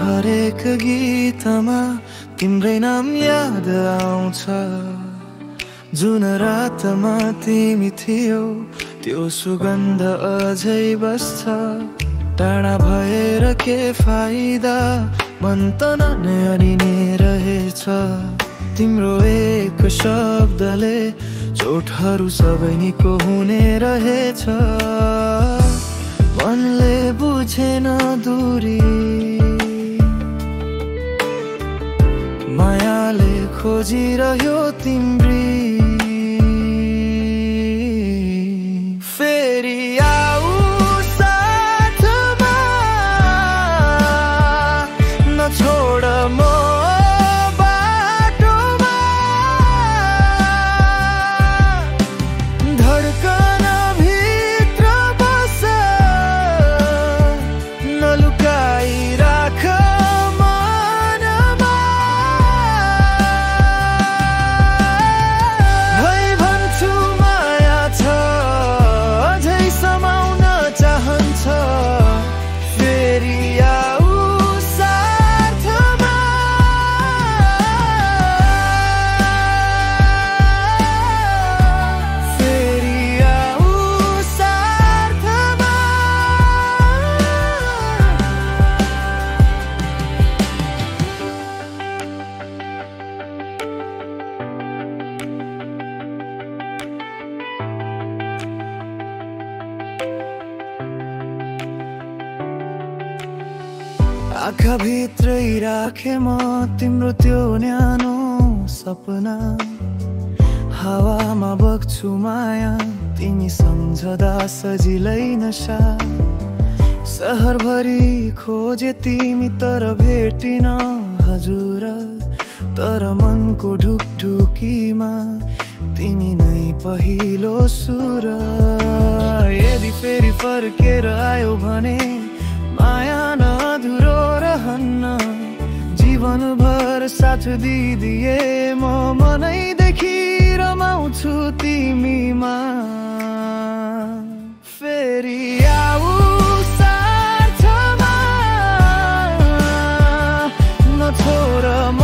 हरेक गीतमा तिम्रै नाम याद आउँछ। जुन रातमा तिमी थियौ त्यो सुगन्ध अझै बस्छ। टाढा भएर के फाइदा, मन त नअरिने रहेछ। तिम्रो एक शब्दले चोटहरू सबै निको हुने रहेछ। मनले बुझेन दूरी, मायाले खोजिरह्यो तिम्री। फेरि आऊ साथमा, नछोड म बाटोमा। धड्कन भित्र बस, नलुकाई राख मनमा। भई भन्छु माया छ, अझै समाउन चाहन्छ। फेरि आऊ साथमा, फेरि आऊ साथमा। आँखा भित्रै राखे म तिम्रो त्यो न्यानो सपना। हावामा बग्छु माया, तिमी सम्झदा सजिलै नशा। सहरभरि खोजे तिमी तर भेटिन हजुर। तर मनको ढुकढुकीमा तिमी नै पहिलो सुर। यदि फेरि फर्केर आयो भने माया नअधुरो रहन्न। जीवनभर साथ दिदिए म मनैदेखि रमाउँछु तिमीमा। फेरि आऊ साथमा, नछोड म